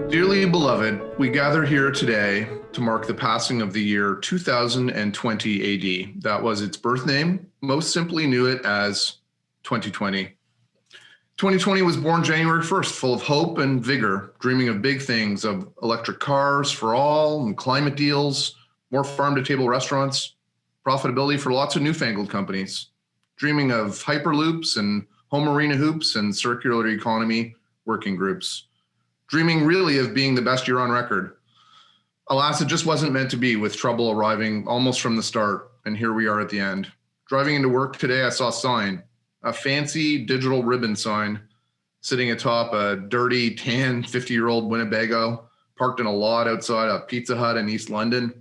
Dearly beloved, we gather here today to mark the passing of the year 2020 AD. That was its birth name. Most simply knew it as 2020. 2020 was born January 1st, full of hope and vigor, dreaming of big things, of electric cars for all and climate deals, more farm-to-table restaurants, profitability for lots of newfangled companies, dreaming of hyperloops and home arena hoops and circular economy working groups, dreaming really of being the best year on record. Alas, it just wasn't meant to be, with trouble arriving almost from the start, and here we are at the end. Driving into work today, I saw a sign, a fancy digital ribbon sign, sitting atop a dirty, tan, 50-year-old Winnebago, parked in a lot outside a Pizza Hut in East London.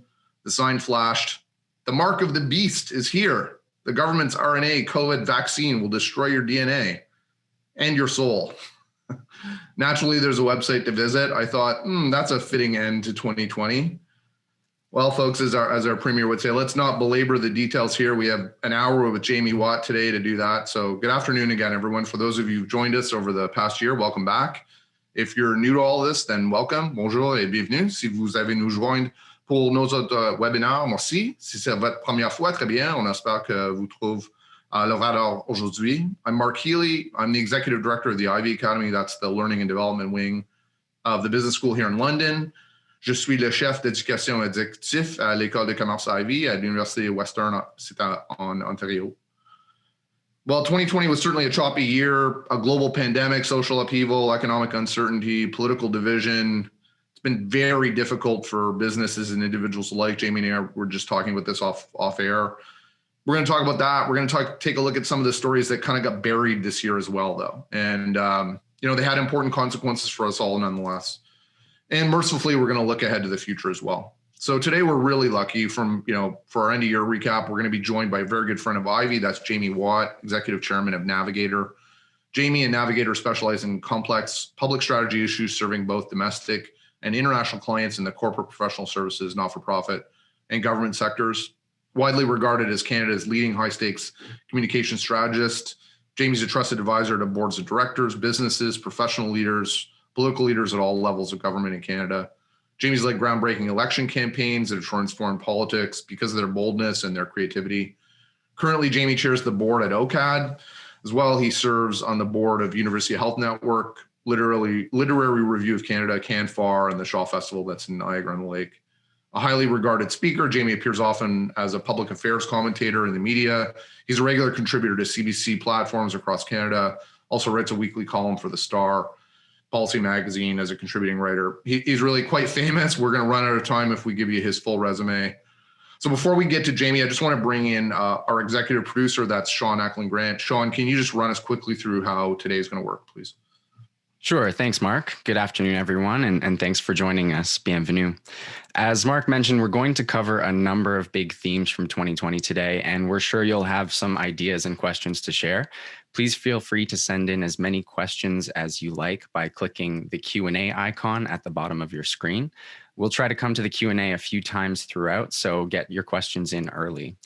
The sign flashed, "The mark of the beast is here. The government's RNA COVID vaccine will destroy your DNA and your soul." Naturally, there's a website to visit. I thought, that's a fitting end to 2020. Well, folks, as our premier would say, let's not belabor the details here. We have an hour with Jaime Watt today to do that. So good afternoon again, everyone. For those of you who've joined us over the past year, welcome back. If you're new to all this, then welcome, bonjour et bienvenue. Si vous avez nous joindre pour nos autres webinaires, merci. Si c'est votre première fois, très bien. On espère que vous trouvez le radar aujourd'hui. I'm Mark Healy. I'm the executive director of the Ivey Academy. That's the learning and development wing of the business school here in London. Je suis le chef d'éducation exécutif à l'école de commerce Ivey à l'Université Western, c'est en Ontario. Well, 2020 was certainly a choppy year, a global pandemic, social upheaval, economic uncertainty, political division. It's been very difficult for businesses and individuals alike. Jaime and I were just talking about this off air. We're going to talk about that. We're going to take a look at some of the stories that kind of got buried this year as well, though. And, they had important consequences for us all nonetheless. And mercifully, we're going to look ahead to the future as well. So today we're really lucky for our end of year recap, we're going to be joined by a very good friend of Ivey. That's Jaime Watt, executive chairman of Navigator. Jaime and Navigator specialize in complex public strategy issues, serving both domestic and international clients in the corporate, professional services, not-for-profit, and government sectors. Widely regarded as Canada's leading high-stakes communication strategist, Jaime's a trusted advisor to boards of directors, businesses, professional leaders, political leaders at all levels of government in Canada. Jaime's led groundbreaking election campaigns that have transformed politics because of their boldness and their creativity. Currently, Jaime chairs the board at OCAD. As well, he serves on the board of University Health Network, Literary Review of Canada, CanFAR, and the Shaw Festival that's in Niagara-on-the-Lake. A highly regarded speaker, Jaime appears often as a public affairs commentator in the media. He's a regular contributor to CBC platforms across Canada, also writes a weekly column for The Star Policy Magazine as a contributing writer. He's really quite famous. We're going to run out of time if we give you his full resume. So before we get to Jaime, I just want to bring in our executive producer, that's Sean Ackland-Grant. Sean, can you just run us quickly through how today is going to work, please? Sure. Thanks, Mark. Good afternoon, everyone, and thanks for joining us. Bienvenue. As Mark mentioned, we're going to cover a number of big themes from 2020 today, and we're sure you'll have some ideas and questions to share. Please feel free to send in as many questions as you like by clicking the Q&A icon at the bottom of your screen. We'll try to come to the Q&A a few times throughout, so get your questions in early.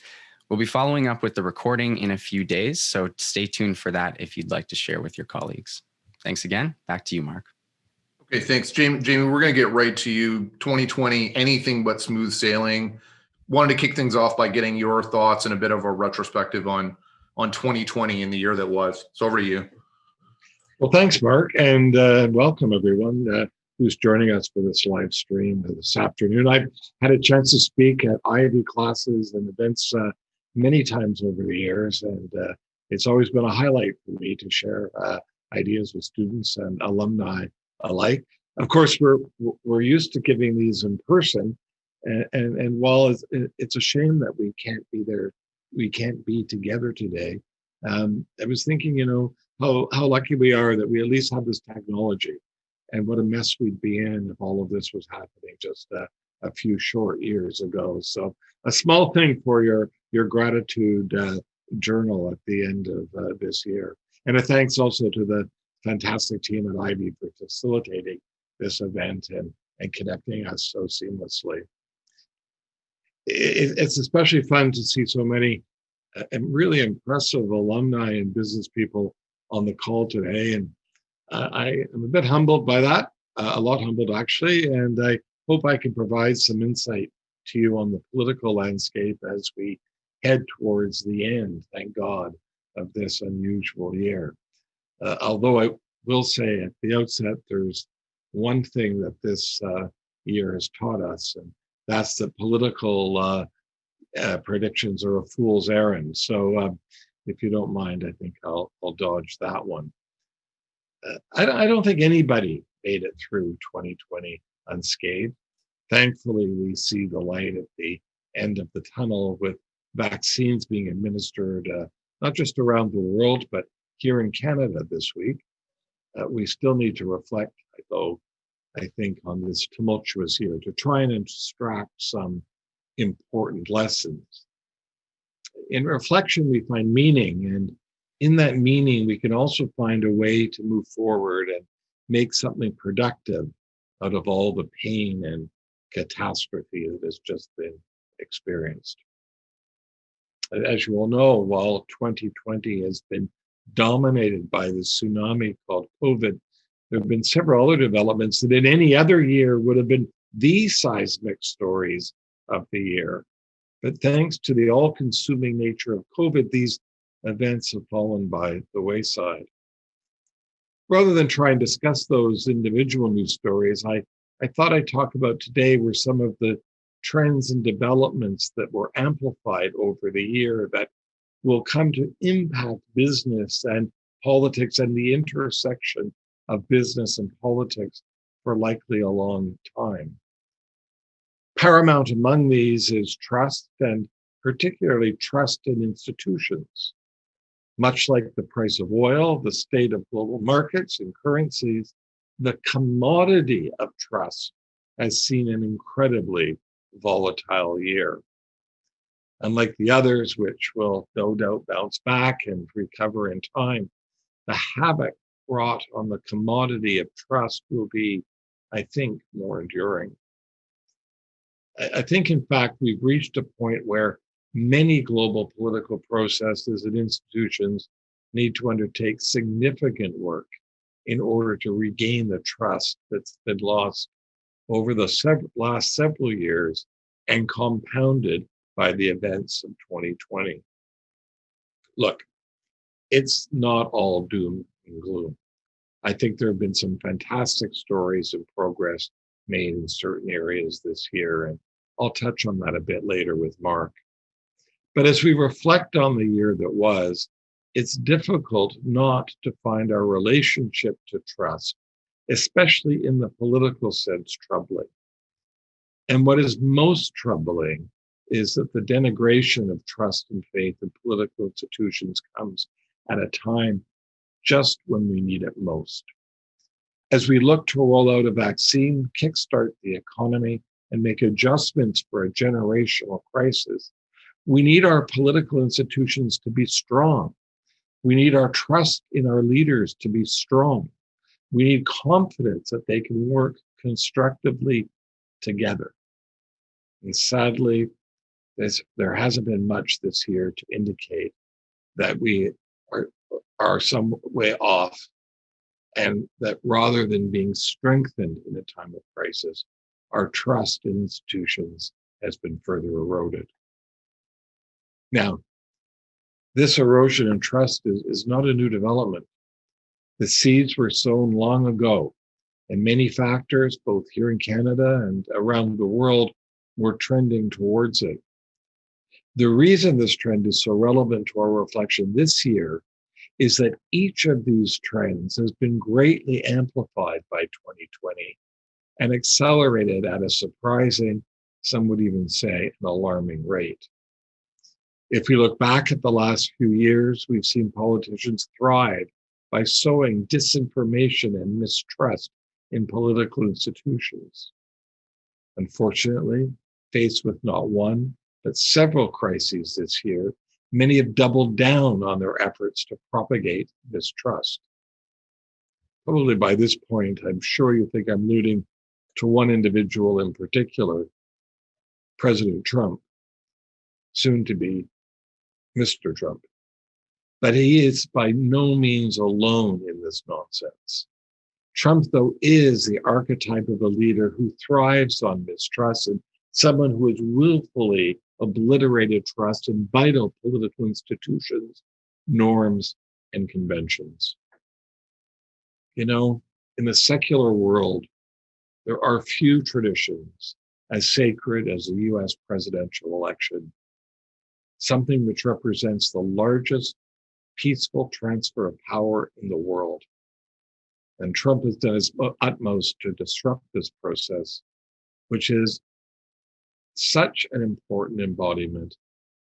We'll be following up with the recording in a few days, so stay tuned for that if you'd like to share with your colleagues. Thanks again. Back to you, Mark. Okay, thanks, Jaime. We're going to get right to you. 2020, anything but smooth sailing. Wanted to kick things off by getting your thoughts and a bit of a retrospective on 2020 and the year that was. So over to you. Well, thanks, Mark, and welcome everyone who's joining us for this live stream this afternoon. I've had a chance to speak at Ivey classes and events many times over the years, and it's always been a highlight for me to share ideas with students and alumni alike. Of course, we're used to giving these in person, and while it's a shame that we can't be there, we can't be together today. I was thinking, how lucky we are that we at least have this technology, and what a mess we'd be in if all of this was happening just a few short years ago. So a small thing for your gratitude journal at the end of this year. And a thanks also to the fantastic team at Ivey for facilitating this event and connecting us so seamlessly. It's especially fun to see so many really impressive alumni and business people on the call today. And I am a bit humbled by that. a lot humbled actually, and I hope I can provide some insight to you on the political landscape as we head towards the end, thank God, of this unusual year. Although I will say at the outset, there's one thing that this year has taught us, and that's that political predictions are a fool's errand. So if you don't mind, I think I'll dodge that one. I don't think anybody made it through 2020 unscathed. Thankfully, we see the light at the end of the tunnel with vaccines being administered, not just around the world, but here in Canada this week. We still need to reflect, though, I think, on this tumultuous year to try and extract some important lessons. In reflection, we find meaning, and in that meaning, we can also find a way to move forward and make something productive out of all the pain and catastrophe that has just been experienced. As you all know, while 2020 has been dominated by the tsunami called COVID, there have been several other developments that in any other year would have been the seismic stories of the year. But thanks to the all-consuming nature of COVID, these events have fallen by the wayside. Rather than try and discuss those individual news stories, I thought I'd talk about today were some of the trends and developments that were amplified over the year that will come to impact business and politics and the intersection of business and politics for likely a long time. Paramount among these is trust, and particularly trust in institutions. Much like the price of oil, the state of global markets and currencies, the commodity of trust has seen an incredibly volatile year. Unlike the others, which will no doubt bounce back and recover in time, the havoc wrought on the commodity of trust will be, I think, more enduring. I think, in fact, we've reached a point where many global political processes and institutions need to undertake significant work in order to regain the trust that's been lost over the last several years and compounded by the events of 2020. Look, it's not all doom and gloom. I think there have been some fantastic stories and progress made in certain areas this year, and I'll touch on that a bit later with Mark. But as we reflect on the year that was, it's difficult not to find our relationship to trust, especially in the political sense, troubling. And what is most troubling is that the denigration of trust and faith in political institutions comes at a time just when we need it most. As we look to roll out a vaccine, kickstart the economy, and make adjustments for a generational crisis, we need our political institutions to be strong. We need our trust in our leaders to be strong. We need confidence that they can work constructively together. And sadly, there hasn't been much this year to indicate that we are some way off, and that rather than being strengthened in a time of crisis, our trust in institutions has been further eroded. Now, this erosion in trust is not a new development. The seeds were sown long ago, and many factors, both here in Canada and around the world, were trending towards it. The reason this trend is so relevant to our reflection this year is that each of these trends has been greatly amplified by 2020 and accelerated at a surprising, some would even say, an alarming rate. If we look back at the last few years, we've seen politicians thrive by sowing disinformation and mistrust in political institutions. Unfortunately, faced with not one, but several crises this year, many have doubled down on their efforts to propagate mistrust. Probably by this point, I'm sure you think I'm alluding to one individual in particular, President Trump, soon to be Mr. Trump. But he is by no means alone in this nonsense. Trump, though, is the archetype of a leader who thrives on mistrust and someone who has willfully obliterated trust in vital political institutions, norms, and conventions. You know, in the secular world, there are few traditions as sacred as the US presidential election, something which represents the largest peaceful transfer of power in the world. And Trump has done his utmost to disrupt this process, which is such an important embodiment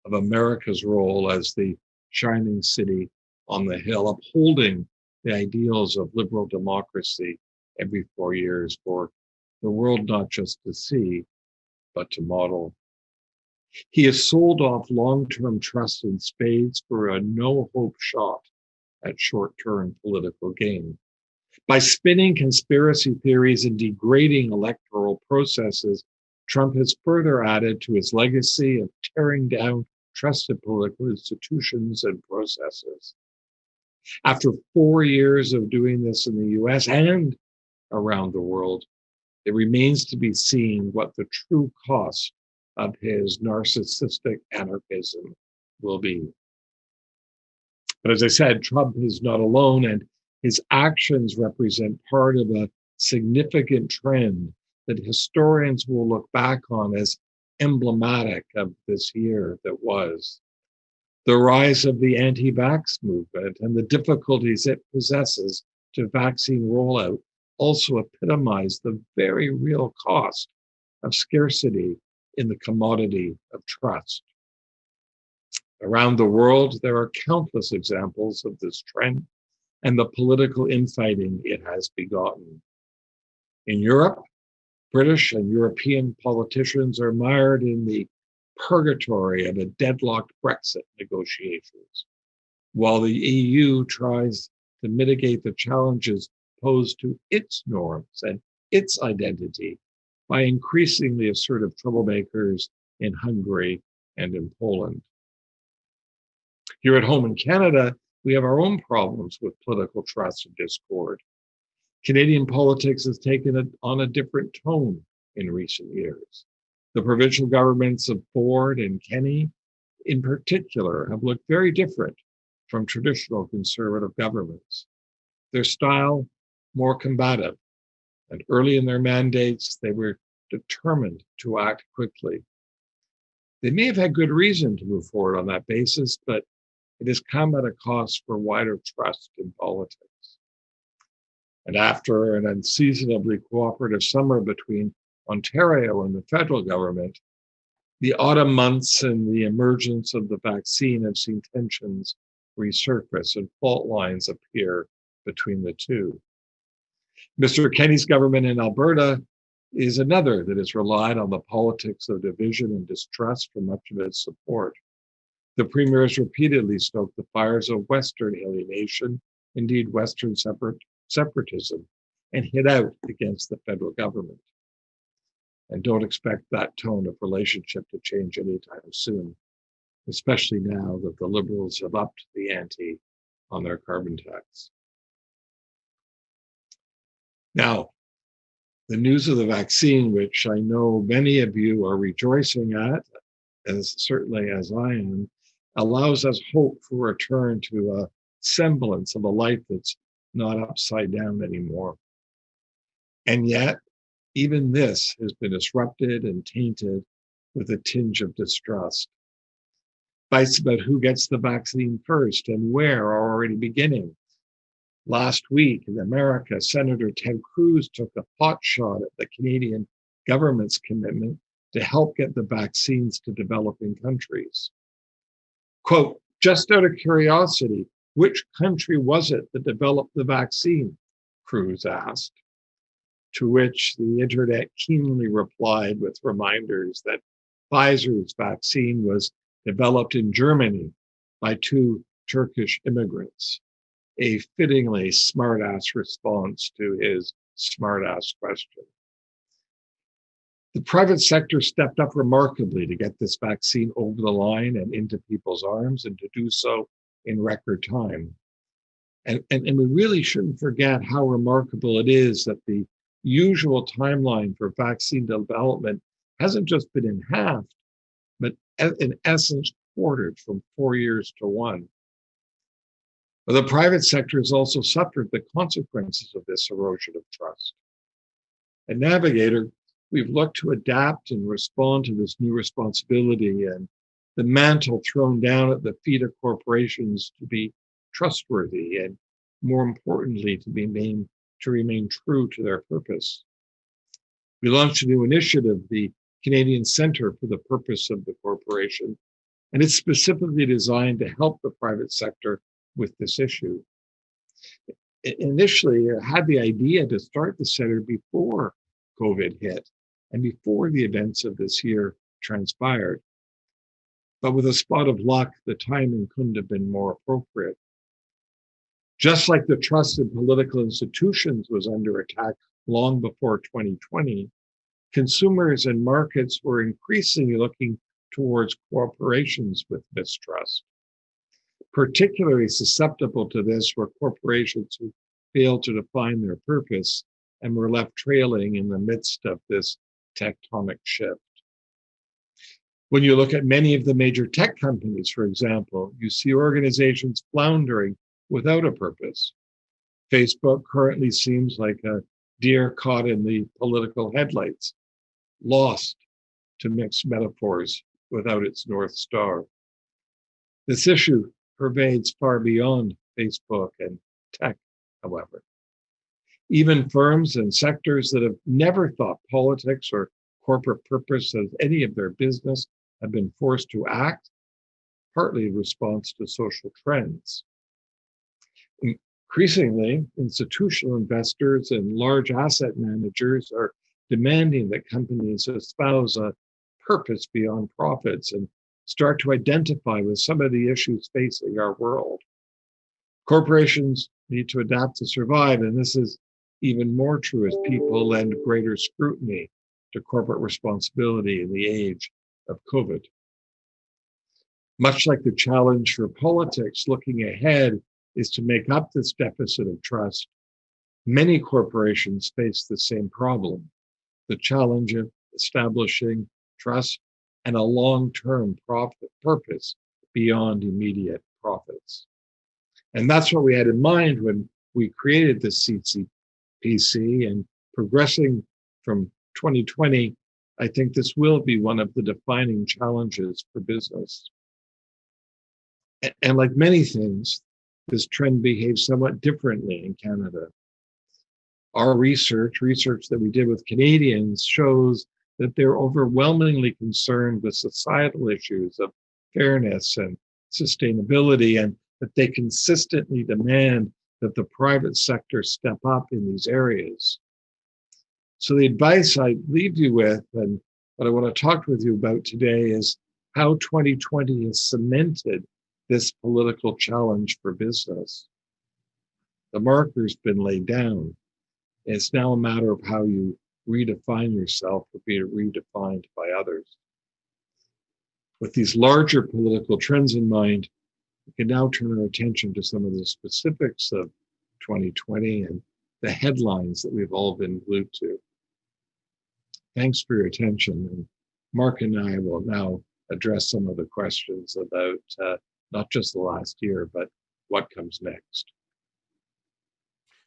of America's role as the shining city on the hill, upholding the ideals of liberal democracy every 4 years for the world not just to see, but to model. He has sold off long-term trust in spades for a no-hope shot at short-term political gain. By spinning conspiracy theories and degrading electoral processes, Trump has further added to his legacy of tearing down trusted political institutions and processes. After 4 years of doing this in the US and around the world, it remains to be seen what the true cost of his narcissistic anarchism will be. But as I said, Trump is not alone, and his actions represent part of a significant trend that historians will look back on as emblematic of this year that was. The rise of the anti-vax movement and the difficulties it possesses to vaccine rollout also epitomize the very real cost of scarcity in the commodity of trust. Around the world, there are countless examples of this trend and the political infighting it has begotten. In Europe, British and European politicians are mired in the purgatory of a deadlocked Brexit negotiations, while the EU tries to mitigate the challenges posed to its norms and its identity by increasingly assertive troublemakers in Hungary and in Poland. Here at home in Canada, we have our own problems with political trust and discord. Canadian politics has taken on a different tone in recent years. The provincial governments of Ford and Kenney, in particular, have looked very different from traditional conservative governments. Their style, more combative, and early in their mandates, they were determined to act quickly. They may have had good reason to move forward on that basis, but it has come at a cost for wider trust in politics. And after an unseasonably cooperative summer between Ontario and the federal government, the autumn months and the emergence of the vaccine have seen tensions resurface and fault lines appear between the two. Mr. Kenney's government in Alberta is another that has relied on the politics of division and distrust for much of its support. The premier has repeatedly stoked the fires of Western alienation, indeed Western separatism, and hit out against the federal government. And don't expect that tone of relationship to change anytime soon, especially now that the Liberals have upped the ante on their carbon tax. Now, the news of the vaccine, which I know many of you are rejoicing at, as certainly as I am, allows us hope for a return to a semblance of a life that's not upside down anymore. And yet, even this has been disrupted and tainted with a tinge of distrust. Fights about who gets the vaccine first and where are already beginning. Last week in America, Senator Ted Cruz took a pot shot at the Canadian government's commitment to help get the vaccines to developing countries. Quote, just out of curiosity, which country was it that developed the vaccine? Cruz asked, to which the internet keenly replied with reminders that Pfizer's vaccine was developed in Germany by 2 Turkish immigrants, a fittingly smartass response to his smartass question. The private sector stepped up remarkably to get this vaccine over the line and into people's arms, and to do so in record time. And we really shouldn't forget how remarkable it is that the usual timeline for vaccine development hasn't just been in half, but in essence quartered from 4 years to one. But the private sector has also suffered the consequences of this erosion of trust. At Navigator, we've looked to adapt and respond to this new responsibility and the mantle thrown down at the feet of corporations to be trustworthy and, more importantly, to remain true to their purpose. We launched a new initiative, the Canadian Centre for the Purpose of the Corporation, and it's specifically designed to help the private sector with this issue. Initially, I had the idea to start the center before COVID hit and before the events of this year transpired. But with a spot of luck, the timing couldn't have been more appropriate. Just like the trust in political institutions was under attack long before 2020, consumers and markets were increasingly looking towards corporations with mistrust. Particularly susceptible to this were corporations who failed to define their purpose and were left trailing in the midst of this tectonic shift. When you look at many of the major tech companies, for example, you see organizations floundering without a purpose. Facebook currently seems like a deer caught in the political headlights, lost, to mix metaphors, without its North Star. This issue pervades far beyond Facebook and tech, however. Even firms and sectors that have never thought politics or corporate purpose as any of their business have been forced to act, partly in response to social trends. Increasingly, institutional investors and large asset managers are demanding that companies espouse a purpose beyond profits and start to identify with some of the issues facing our world. Corporations need to adapt to survive, and this is even more true as people lend greater scrutiny to corporate responsibility in the age of COVID. Much like the challenge for politics looking ahead is to make up this deficit of trust, many corporations face the same problem, the challenge of establishing trust and a long-term purpose beyond immediate profits. And that's what we had in mind when we created the CCPC, and progressing from 2020, I think this will be one of the defining challenges for business. And like many things, this trend behaves somewhat differently in Canada. Our research that we did with Canadians shows that they're overwhelmingly concerned with societal issues of fairness and sustainability, and that they consistently demand that the private sector step up in these areas. So the advice I leave you with, and what I want to talk with you about today, is how 2020 has cemented this political challenge for business. The marker's been laid down. It's now a matter of how you redefine yourself or be redefined by others. With these larger political trends in mind, we can now turn our attention to some of the specifics of 2020 and the headlines that we've all been glued to. Thanks for your attention. And Mark and I will now address some of the questions about not just the last year, but what comes next.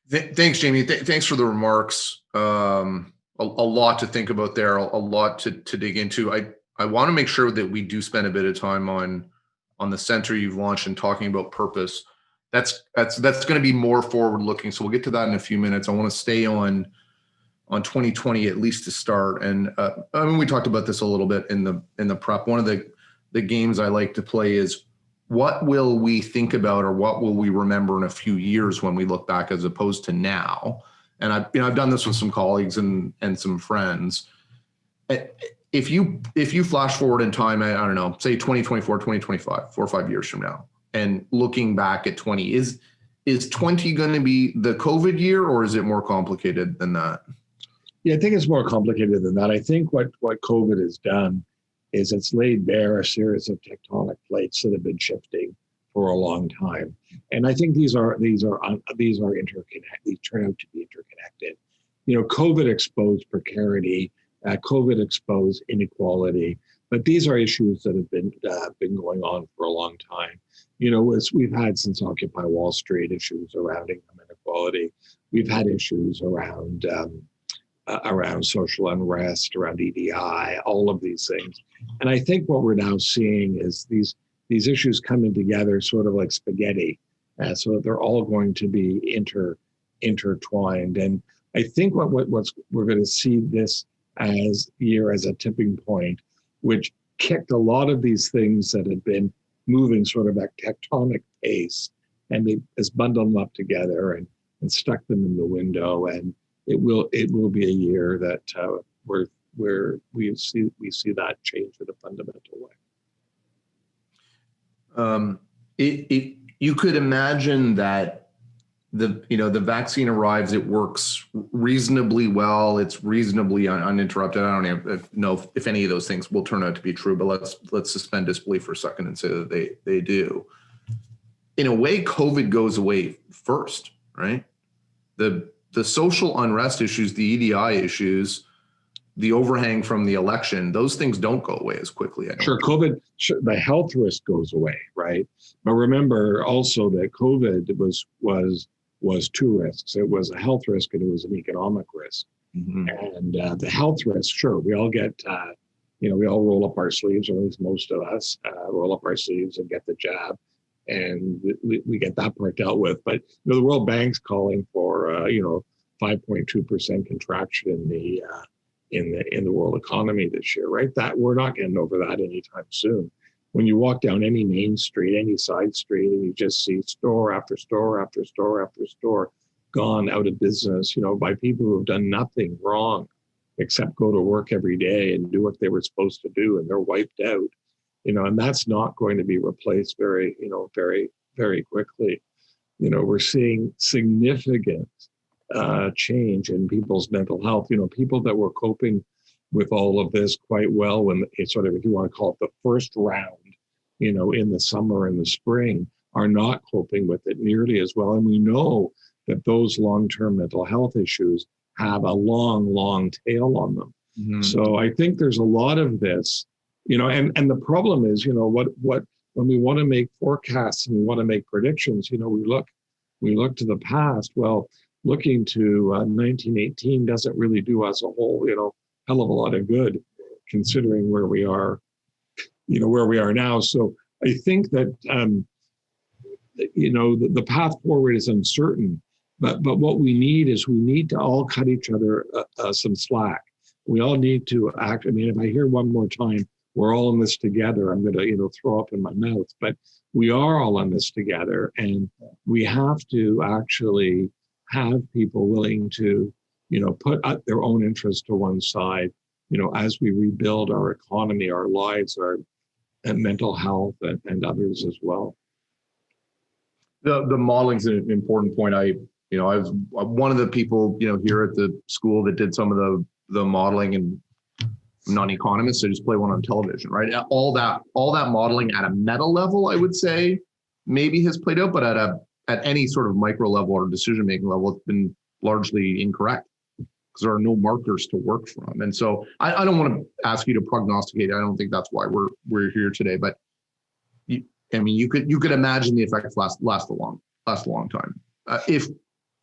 Thanks, Jamie. Thanks for the remarks. A lot to think about there, a lot to dig into. I want to make sure that we do spend a bit of time on the center you've launched and talking about purpose. That's going to be more forward looking. So we'll get to that in a few minutes. I want to stay on 2020 at least to start. And I mean, we talked about this a little bit in the prep. One of the games I like to play is, what will we think about, or what will we remember in a few years when we look back, as opposed to now? And I've done this with some colleagues and some friends. If you flash forward in time, I don't know, say 2024, 2025, 4 or 5 years from now, and looking back at 20, is 20 going to be the COVID year, or is it more complicated than that? Yeah, I think it's more complicated than that. I think what COVID has done is it's laid bare a series of tectonic plates that have been shifting for a long time. And I think these are interconnected. These turn out to be interconnected. COVID exposed precarity, COVID exposed inequality, but these are issues that have been going on for a long time. We've had since Occupy Wall Street issues around income inequality. We've had issues around social unrest, around EDI, all of these things. And I think what we're now seeing is these issues coming together sort of like spaghetti, so that they're all going to be intertwined. And I think we're going to see this year as a tipping point, which kicked a lot of these things that had been moving sort of at tectonic pace, and they just bundled them up together and stuck them in the window. And it will be a year that where we see that change in a fundamental way. You could imagine that the vaccine arrives, it works reasonably well, it's reasonably uninterrupted. I don't even know if any of those things will turn out to be true, but let's suspend disbelief for a second and say that they do. In a way, COVID goes away first, right? The social unrest issues, the EDI issues, the overhang from the election, those things don't go away as quickly. Sure, the health risk goes away, right? But remember also that COVID was two risks. It was a health risk and it was an economic risk. Mm-hmm. And the health risk, sure, we all get, we all roll up our sleeves, or at least most of us roll up our sleeves and get the jab, and we get that part dealt with. But the World Bank's calling for 5.2% contraction in the world economy this year, right? That we're not getting over that anytime soon. When you walk down any main street, any side street, and you just see store after store after store after store gone out of business, by people who have done nothing wrong except go to work every day and do what they were supposed to do, and they're wiped out, and that's not going to be replaced very quickly. We're seeing significant change in people's mental health. People that were coping with all of this quite well when it's sort of, if you want to call it the first round, in the summer and the spring, are not coping with it nearly as well. And we know that those long-term mental health issues have a long tail on them. Mm-hmm. So I think there's a lot of this, and the problem is, what when we want to make forecasts and we want to make predictions, we look to the past. Well, looking to 1918 doesn't really do us a whole, hell of a lot of good, considering where we are now. So I think that, the path forward is uncertain, but what we need to all cut each other some slack. We all need to act. I mean, if I hear one more time, we're all in this together, I'm going to, throw up in my mouth, but we are all in this together, and we have to actually have people willing to, put their own interests to one side, as we rebuild our economy, our lives, our mental health, and others as well. The modeling is an important point. I was one of the people, here at the school that did some of the modeling, and I'm not an economist, so I just play one on television, right? All that modeling at a meta level, I would say, maybe has played out, but at any sort of micro level or decision-making level, it's been largely incorrect because there are no markers to work from. And so I don't want to ask you to prognosticate. I don't think that's why we're here today. But you could imagine the effects last a long time.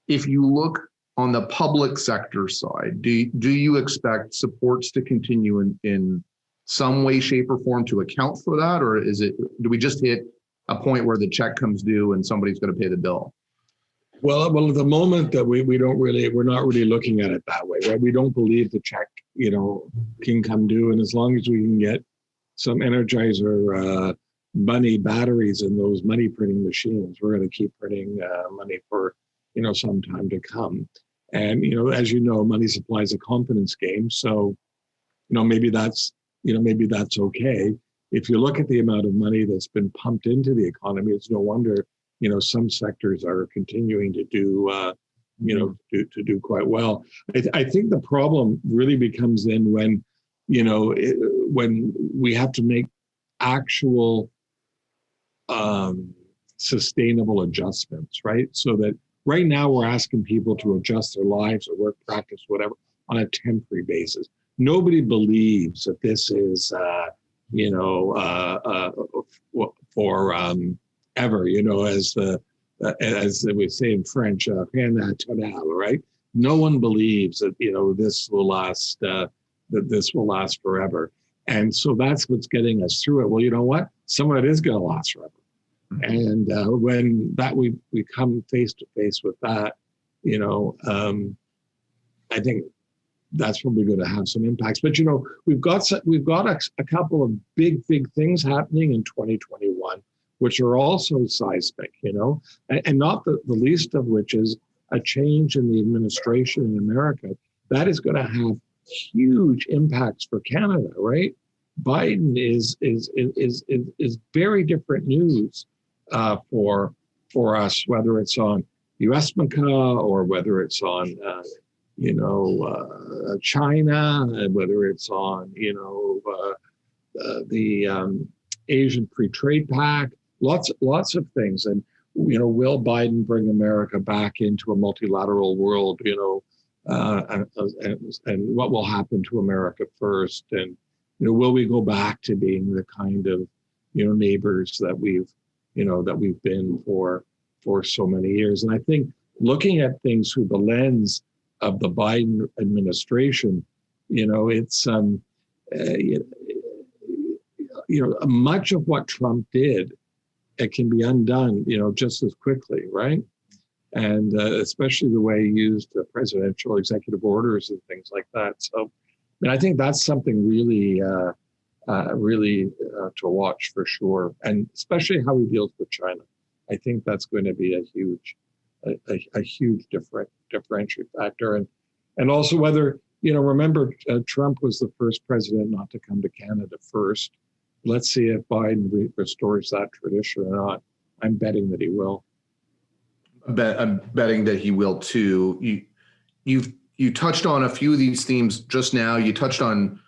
If you look on the public sector side, do you expect supports to continue in some way, shape, or form to account for that, or do we just hit a point where the check comes due and somebody's going to pay the bill? Well, at the moment that we're not really looking at it that way, right? We don't believe the check, can come due, and as long as we can get some Energizer money batteries in those money printing machines, we're going to keep printing money for some time to come. And as money supply is a confidence game, so maybe that's okay. If you look at the amount of money that's been pumped into the economy, it's no wonder, some sectors are continuing to do, to do quite well. I think the problem really becomes then when we have to make actual sustainable adjustments, right? So that right now we're asking people to adjust their lives or work practice, whatever, on a temporary basis. Nobody believes that this is, for ever, as we say in French, right? No one believes that, this will last, that this will last forever. And so that's what's getting us through it. Well, you know what? Some of it is going to last forever. And when that we come face to face with that, I think that's probably going to have some impacts. But we've got a couple of big things happening in 2021, which are also seismic, and not the least of which is a change in the administration in America that is going to have huge impacts for Canada, right? Biden is very different news for us, whether it's on USMCA or whether it's on China, whether it's on the Asian Free Trade Pact, lots of things. And will Biden bring America back into a multilateral world? And what will happen to America first? And will we go back to being the kind of neighbors that we've been for so many years? And I think looking at things through the lens of the Biden administration, it's much of what Trump did, it can be undone, just as quickly, right? And especially the way he used presidential executive orders and things like that. So, I think that's something really to watch for sure, and especially how he deals with China. I think that's going to be a huge differentiating factor, and also whether remember Trump was the first president not to come to Canada first. Let's see if Biden restores that tradition or not. I'm betting that he will. I'm betting that he will too. You touched on a few of these themes just now. You touched on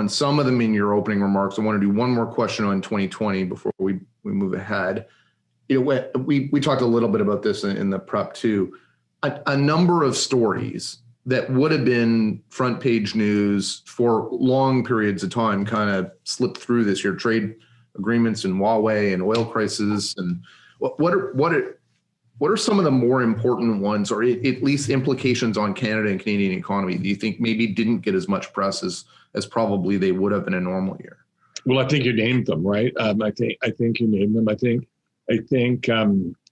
some of them in your opening remarks. I want to do one more question on 2020 before we move ahead. We talked a little bit about this in the prep too. A number of stories that would have been front page news for long periods of time kind of slipped through this year. Trade agreements and Huawei and oil prices. And what are some of the more important ones, or at least implications on Canada and Canadian economy, do you think maybe didn't get as much press as probably they would have in a normal year? Well, I think you named them, right? I think you named them. I think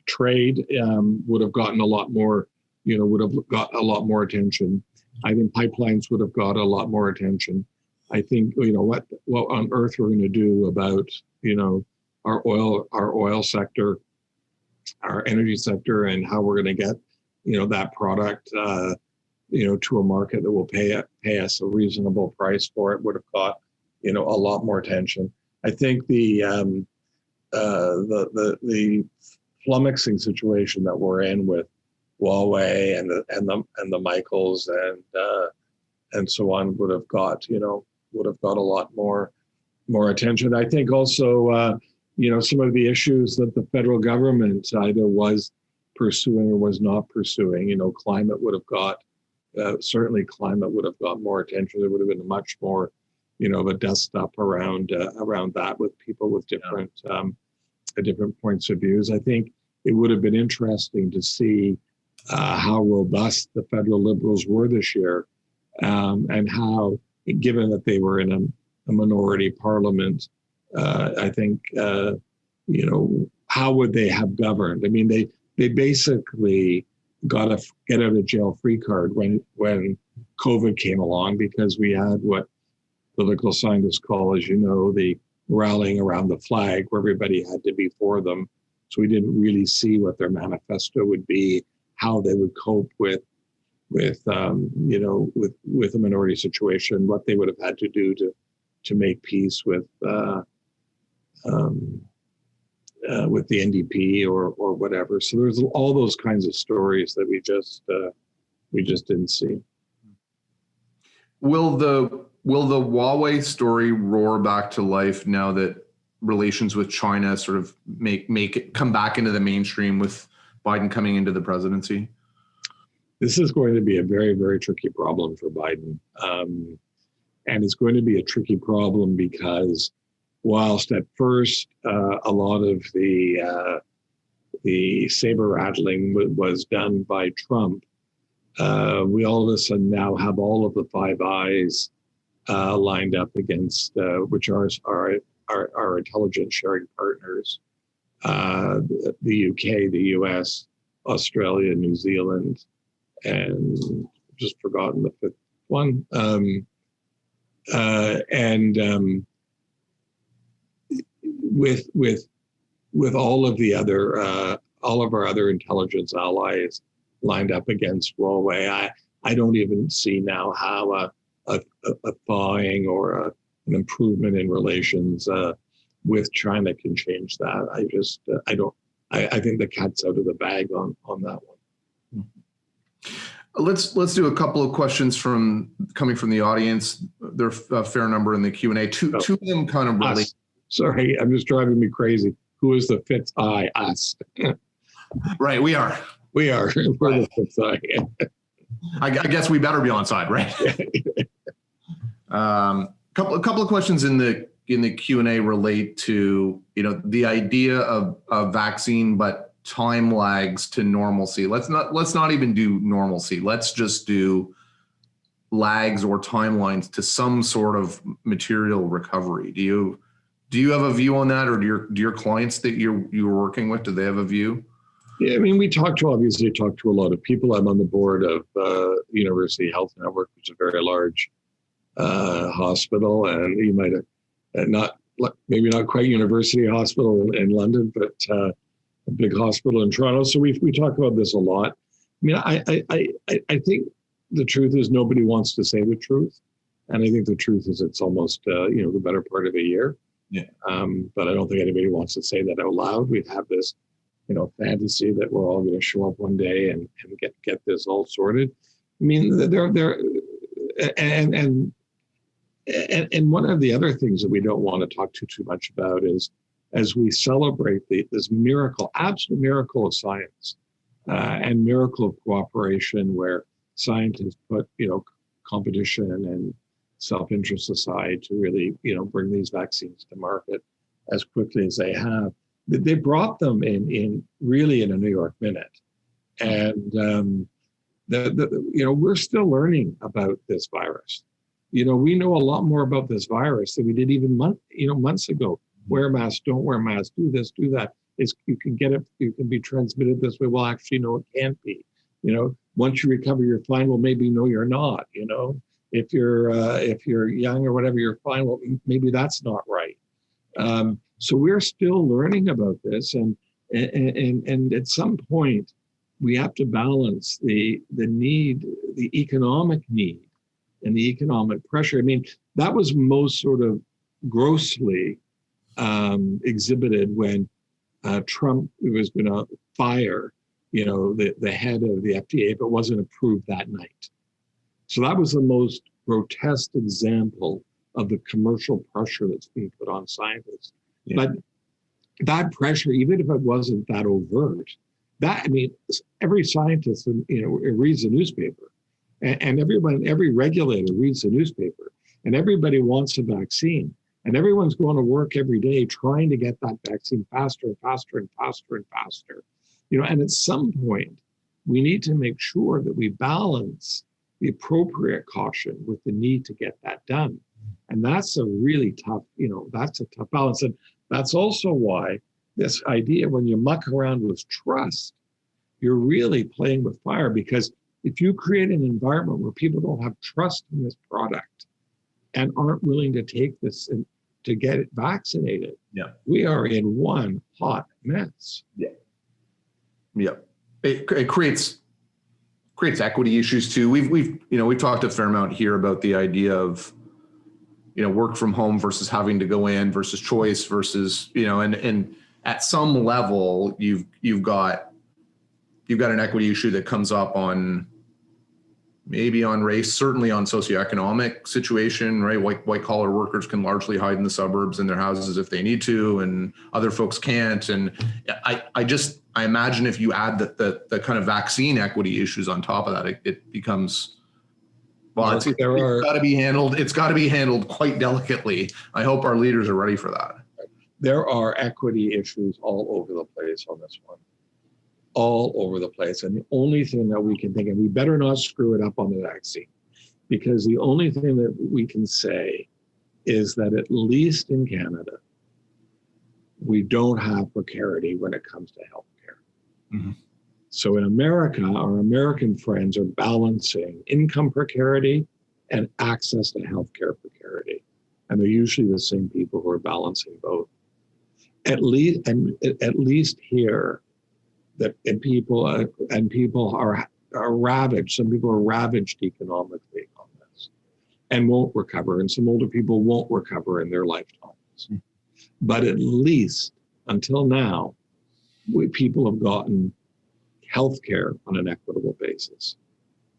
trade would have gotten a lot more, would have got a lot more attention. I think pipelines would have got a lot more attention. I think, what on earth we're going to do about, our oil sector, our energy sector, and how we're going to get, that product, to a market that will pay us a reasonable price for it, would have got, a lot more attention. I think the flummoxing situation that we're in with Huawei and the Michaels and so on would have got a lot more attention. I think also some of the issues that the federal government either was pursuing or was not pursuing. Climate would have got climate would have got more attention. There would have been much more of a dust up around that with people with different points of views. I think it would have been interesting to see how robust the federal Liberals were this year, and how, given that they were in a minority parliament, I think, how would they have governed? I mean, they basically got a get out of jail free card when COVID came along, because we had what political scientists call, as the rallying around the flag, where everybody had to be for them. So we didn't really see what their manifesto would be, how they would cope with a minority situation, what they would have had to do to make peace with the NDP or whatever. So there's all those kinds of stories that we just didn't see. Will the Huawei story roar back to life now that relations with China sort of make it come back into the mainstream with Biden coming into the presidency? This is going to be a very, very tricky problem for Biden. And it's going to be a tricky problem because whilst at first a lot of the saber rattling was done by Trump, we all of a sudden now have all of the Five Eyes lined up against, which are our intelligence sharing partners, the UK, the US, Australia, New Zealand, and just forgotten the fifth one. With all of the other, all of our other intelligence allies lined up against Huawei, I don't even see now how a thawing or an improvement in relations with China can change that. I think the cat's out of the bag on that one. Let's do a couple of questions coming from the audience. There's a fair number in the Q&A. Two of them kind of relate. Sorry, I'm just driving me crazy. Who is the fifth eye? Us. Right, we are. We're the fifth eye. I guess we better be on side, right? Couple of questions in the Q&A relate to the idea of a vaccine, but time lags to normalcy. Let's not even do normalcy. Let's just do lags or timelines to some sort of material recovery. Do you have a view on that, or do your clients that you're working with, do they have a view? Yeah, I mean, we obviously talk to a lot of people. I'm on the board of University Health Network, which is a very large hospital, and you might have maybe not quite University Hospital in London, but a big hospital in Toronto. So we talk about this a lot. I mean, I think the truth is nobody wants to say the truth, and I think the truth is it's almost the better part of a year. Yeah. But I don't think anybody wants to say that out loud. We have this fantasy that we're all going to show up one day and get this all sorted. I mean, and one of the other things that we don't want to talk too much about is, as we celebrate this miracle, absolute miracle of science, and miracle of cooperation, where scientists put competition and self-interest aside to really bring these vaccines to market as quickly as they have. They brought them in really in a New York minute, and we're still learning about this virus. We know a lot more about this virus than we did even months ago. Wear masks, don't wear masks, do this, do that. You can get it, you can be transmitted this way. Well, actually, no, it can't be. Once you recover, you're fine. Well, maybe no, you're not. If you're young or whatever, you're fine. Well, maybe that's not right. So we're still learning about this, and at some point, we have to balance the need, the economic need, and the economic pressure. I mean, that was most sort of grossly exhibited when Trump was going to fire, the head of the FDA if it wasn't approved that night. So that was the most grotesque example of the commercial pressure that's being put on scientists. Yeah. But that pressure, even if it wasn't that overt, every scientist reads the newspaper, and every regulator reads the newspaper, and everybody wants a vaccine, and everyone's going to work every day trying to get that vaccine faster and faster and faster and faster. And at some point, we need to make sure that we balance the appropriate caution with the need to get that done. And that's a really tough, that's a tough balance. And that's also why this idea, when you muck around with trust, you're really playing with fire, because if you create an environment where people don't have trust in this product and aren't willing to take this and to get it vaccinated, we are in one hot mess. Yeah. It creates equity issues too. We've talked a fair amount here about the idea of work from home versus having to go in versus choice versus and at some level you've got an equity issue that comes up on maybe on race, certainly on socioeconomic situation, right? White collar workers can largely hide in the suburbs in their houses if they need to, and other folks can't. And I imagine if you add the kind of vaccine equity issues on top of that, it becomes, well, it's got to be handled. It's got to be handled quite delicately. I hope our leaders are ready for that. There are equity issues all over the place on this one. All over the place. And the only thing that we can think, and we better not screw it up on the vaccine, because the only thing that we can say is that at least in Canada, we don't have precarity when it comes to healthcare. Mm-hmm. So in America, our American friends are balancing income precarity and access to healthcare precarity. And they're usually the same people who are balancing both. At least here, that people are ravaged. Some people are ravaged economically on this and won't recover, and some older people won't recover in their lifetimes. But at least until now, people have gotten healthcare on an equitable basis,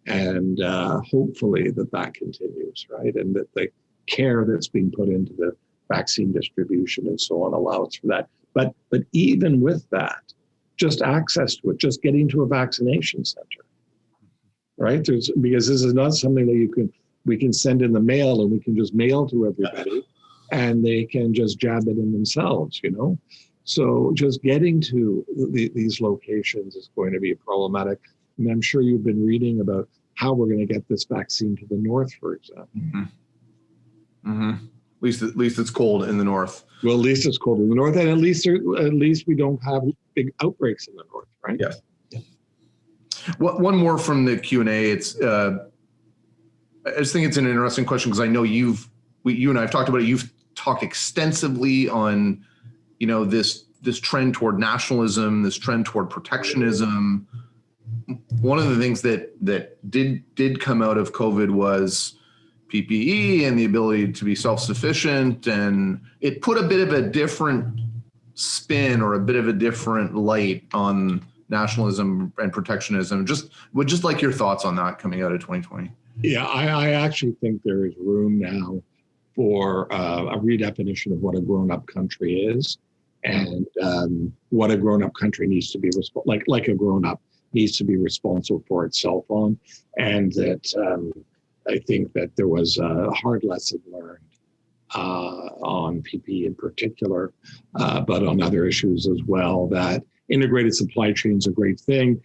and hopefully that continues, right? And that the care that's being put into the vaccine distribution and so on allows for that. But even with that, just access to it, just getting to a vaccination center, right? Because this is not something that we can send in the mail and we can just mail to everybody and they can just jab it in themselves, So just getting to these locations is going to be problematic. And I'm sure you've been reading about how we're going to get this vaccine to the north, for example. Mm-hmm. Mm-hmm. At least it's cold in the north. Well, at least it's cold in the north, and at least we don't have big outbreaks in the north, right? Yes. Yeah. One more from the Q&A. It's I just think it's an interesting question because I know you and I have talked about it. You've talked extensively on this trend toward nationalism, this trend toward protectionism. One of the things that did come out of COVID was PPE and the ability to be self-sufficient, and it put a bit of a different spin or a bit of a different light on nationalism and protectionism. Would just like your thoughts on that coming out of 2020. Yeah, I actually think there is room now for a redefinition of what a grown-up country is, and what a grown-up country needs to be like a grown-up needs to be responsible for itself on, and that. I think that there was a hard lesson learned on PPE in particular, but on other issues as well, that integrated supply chain is a great thing.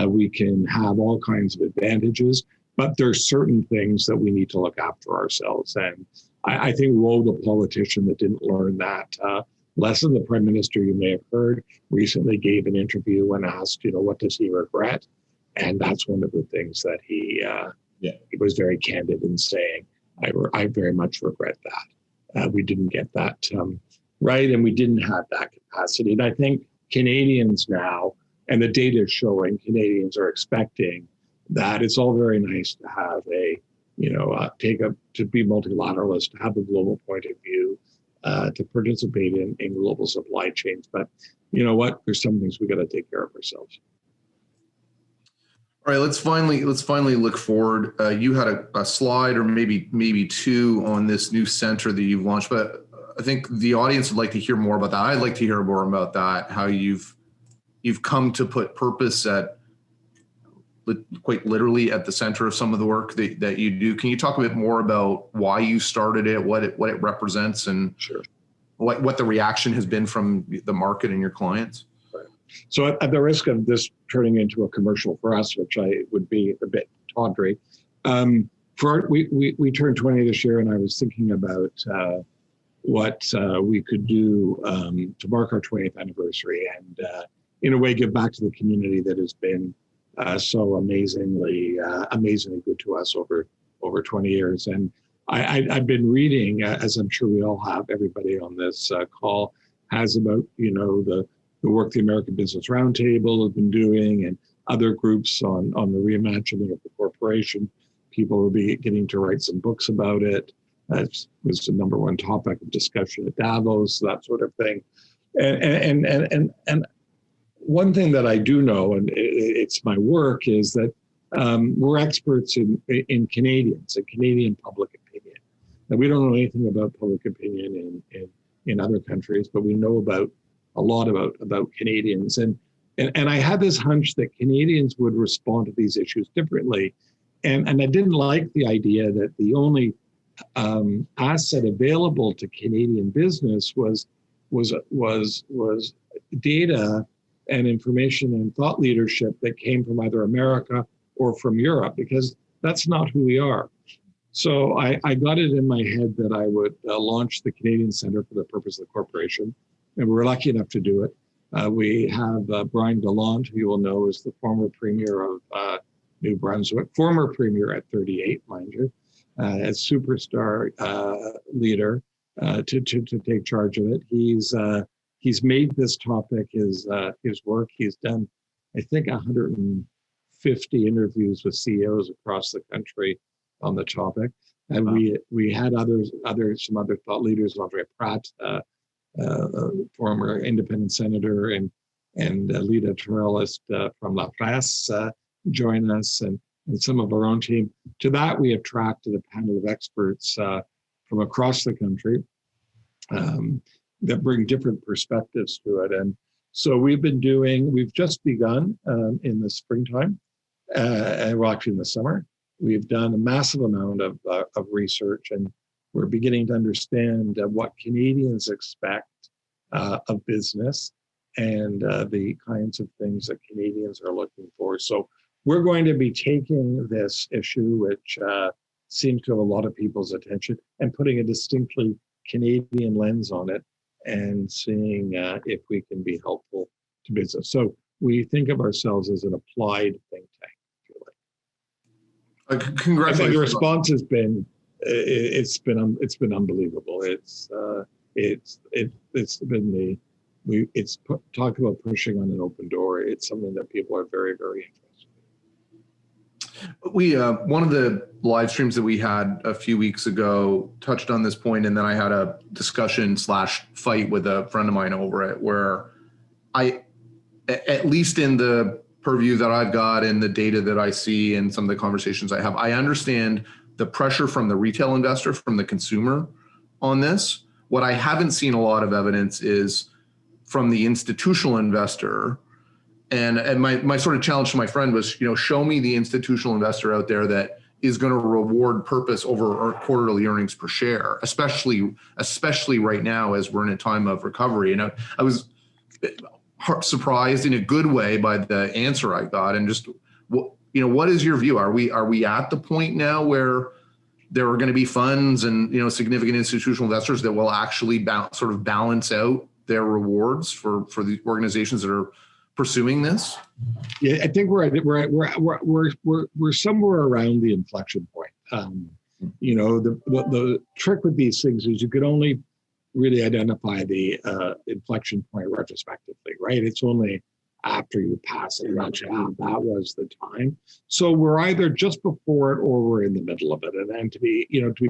We can have all kinds of advantages, but there's certain things that we need to look after ourselves. And I think woe the politician that didn't learn that lesson. The Prime Minister, you may have heard, recently gave an interview when asked, what does he regret? And that's one of the things that he was very candid in saying, I very much regret that. We didn't get that right, and we didn't have that capacity. And I think Canadians now, and the data is showing, Canadians are expecting that it's all very nice to have to be multilateralist, to have a global point of view, to participate in global supply chains. But you know what? There's some things we got to take care of ourselves. All right, let's finally look forward. You had a slide or maybe two on this new center that you've launched, but I think the audience would like to hear more about that. I'd like to hear more about that, how you've come to put purpose quite literally at the center of some of the work that you do. Can you talk a bit more about why you started it, what it represents, and sure, what the reaction has been from the market and your clients? So at the risk of this turning into a commercial for us, which I would be a bit tawdry, we turned 20 this year, and I was thinking about what we could do to mark our 20th anniversary and in a way give back to the community that has been so amazingly good to us over 20 years. And I've been reading, as I'm sure we all have, everybody on this call has, about the work the American Business Roundtable has been doing, and other groups on the reimagining of the corporation. People will be getting to write some books about it. That was the number one topic of discussion at Davos, that sort of thing. And one thing that I do know, and it's my work, is that we're experts in Canadians and Canadian public opinion. Now, we don't know anything about public opinion in other countries, but we know a lot about Canadians. And I had this hunch that Canadians would respond to these issues differently. And I didn't like the idea that the only asset available to Canadian business was data and information and thought leadership that came from either America or from Europe, because that's not who we are. So I got it in my head that I would launch the Canadian Center for the Purpose of the Corporation, and we were lucky enough to do it. We have Brian Gallant, who you will know is the former Premier of New Brunswick, former Premier at 38, mind you, a superstar leader to take charge of it. He's made this topic his work. He's done, I think, 150 interviews with CEOs across the country on the topic. And wow. we had some other thought leaders, Andre Pratt, former independent senator, and lead editorialist from La Presse join us, and some of our own team. To that, we attracted a panel of experts from across the country that bring different perspectives to it. And so we've just begun in the springtime, well, actually in the summer. We've done a massive amount of research, and we're beginning to understand what Canadians expect of business and the kinds of things that Canadians are looking for. So we're going to be taking this issue, which seems to have a lot of people's attention, and putting a distinctly Canadian lens on it and seeing if we can be helpful to business. So we think of ourselves as an applied think tank, if you like. Congratulations. The response has been it's been unbelievable. Talk about pushing on an open door. It's something that people are very, very interested in. We one of the live streams that we had a few weeks ago touched on this point, and then I had a discussion / fight with a friend of mine over it, where I, at least in the purview that I've got and the data that I see and some of the conversations I have, I understand the pressure from the retail investor, from the consumer on this. What I haven't seen a lot of evidence is from the institutional investor. And my sort of challenge to my friend was, show me the institutional investor out there that is going to reward purpose over quarterly earnings per share, especially right now as we're in a time of recovery. And I was surprised in a good way by the answer I got. And just, what is your view? Are we at the point now where there are going to be funds and significant institutional investors that will actually sort of balance out their rewards for the organizations that are pursuing this? Yeah, I think we're somewhere around the inflection point. The trick with these things is you could only really identify the inflection point retrospectively, right? It's only after you pass it, that was the time. So we're either just before it or we're in the middle of it. And to be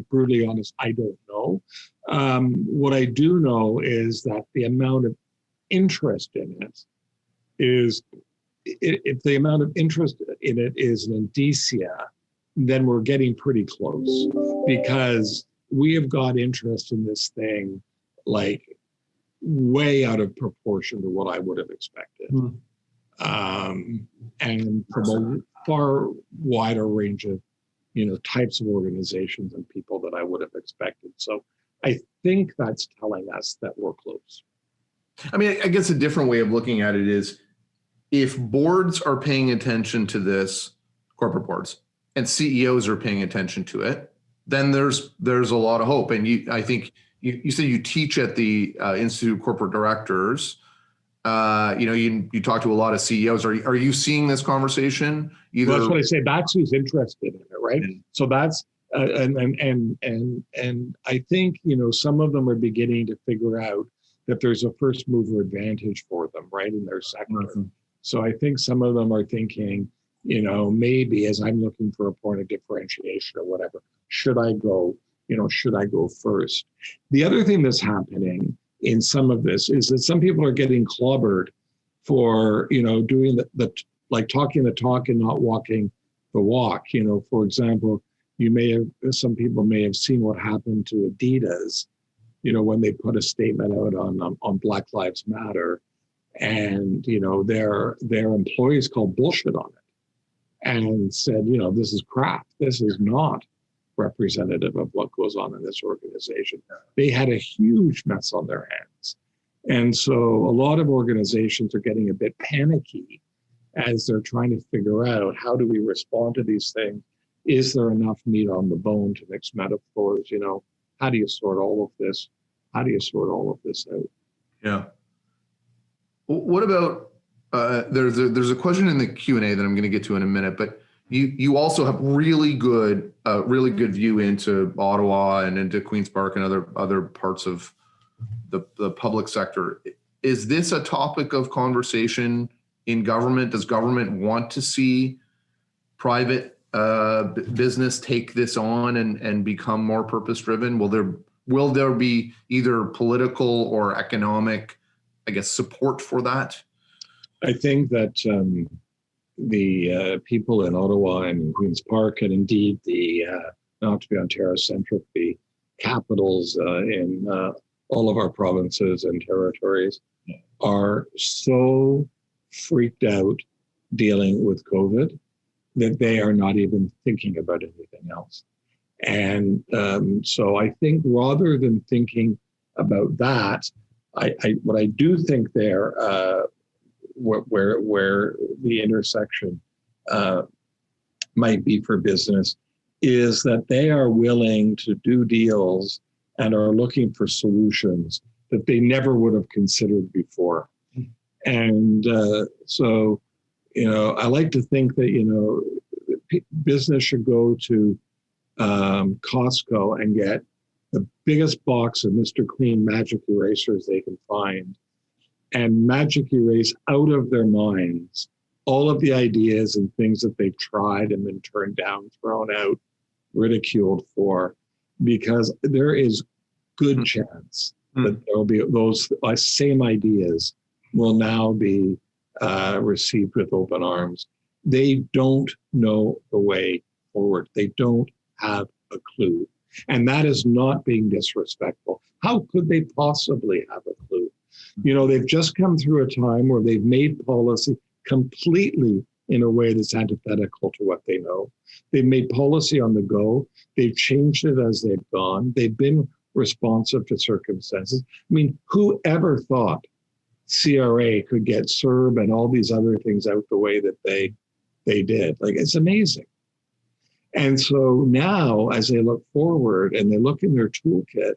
brutally honest, I don't know. What I do know is that the amount of interest in it is, if the amount of interest in it is an indicia, then we're getting pretty close, because we have got interest in this thing like way out of proportion to what I would have expected. And from a far wider range of, types of organizations and people that I would have expected. So I think that's telling us that we're close. I mean, I guess a different way of looking at it is, if boards are paying attention to this, corporate boards, and CEOs are paying attention to it, then there's a lot of hope. And I think you said you teach at the Institute of Corporate Directors. You talk to a lot of CEOs. Are you seeing this conversation? Well, that's what I say. That's who's interested in it, right? So that's and I think some of them are beginning to figure out that there's a first mover advantage for them, right, in their sector. Mm-hmm. So I think some of them are thinking, maybe as I'm looking for a point of differentiation or whatever, should I go first? The other thing that's happening in some of this is that some people are getting clobbered for, doing the talking the talk and not walking the walk. For example, some people may have seen what happened to Adidas, when they put a statement out on Black Lives Matter, and their employees called bullshit on it and said, this is crap. This is not representative of what goes on in this organization. They had a huge mess on their hands. And so a lot of organizations are getting a bit panicky as they're trying to figure out, how do we respond to these things? Is there enough meat on the bone, to mix metaphors? How do you sort all of this? How do you sort all of this out? Yeah. What about, there's a question in the Q&A that I'm going to get to in a minute, but you also have really good view into Ottawa and into Queen's Park and other parts of the public sector. Is this a topic of conversation in government? Does government want to see private business take this on and become more purpose-driven? Will there be either political or economic, support for that? I think that the people in Ottawa and Queen's Park, and indeed the not to be Ontario-centric, the capitals in all of our provinces and territories, are so freaked out dealing with COVID that they are not even thinking about anything else. And so I think, rather than thinking about that, what I do think there, where the intersection might be for business, is that they are willing to do deals and are looking for solutions that they never would have considered before. And so, I like to think that, business should go to Costco and get the biggest box of Mr. Clean magic erasers they can find, and magic erase out of their minds all of the ideas and things that they've tried and been turned down, thrown out, ridiculed for, because there is good chance that there will be those same ideas will now be received with open arms. They don't know the way forward. They don't have a clue. And that is not being disrespectful. How could they possibly have a clue? They've just come through a time where they've made policy completely in a way that's antithetical to what they know. They've made policy on the go. They've changed it as they've gone. They've been responsive to circumstances. I mean, who ever thought CRA could get CERB and all these other things out the way that they did? It's amazing. And so now, as they look forward and they look in their toolkit,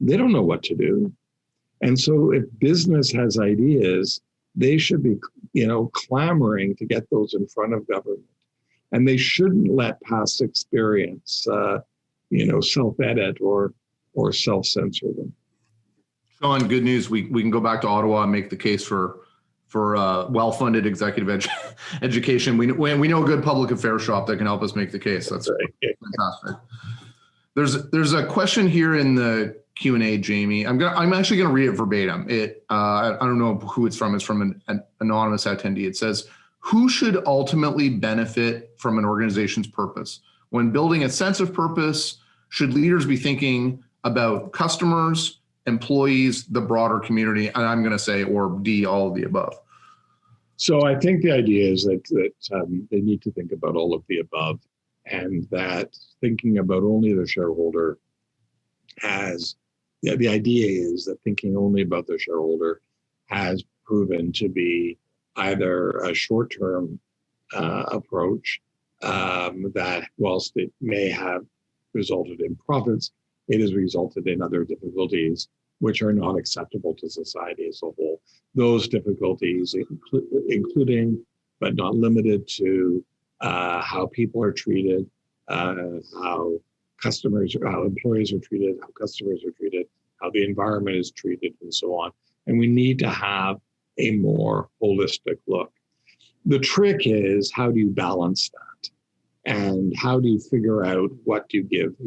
they don't know what to do. And so if business has ideas, they should be, clamoring to get those in front of government. And they shouldn't let past experience, self-edit or self-censor them. Sean, good news. We can go back to Ottawa and make the case for well-funded executive education. We know a good public affairs shop that can help us make the case. That's right. Fantastic. There's a question here in the Q&A, Jamie. I'm actually going to read it verbatim. I don't know who it's from. It's from an anonymous attendee. It says, "Who should ultimately benefit from an organization's purpose? When building a sense of purpose, should leaders be thinking about customers, employees, the broader community?" And I'm going to say, or D, all of the above. So I think the idea is that they need to think about all of the above, and that thinking about only the shareholder the idea is that thinking only about the shareholder has proven to be either a short-term approach that, whilst it may have resulted in profits, it has resulted in other difficulties which are not acceptable to society as a whole. Those difficulties, including but not limited to how people are treated, how employees are treated, how customers are treated, how the environment is treated, and so on. And we need to have a more holistic look. The trick is, how do you balance that? And how do you figure out what do you give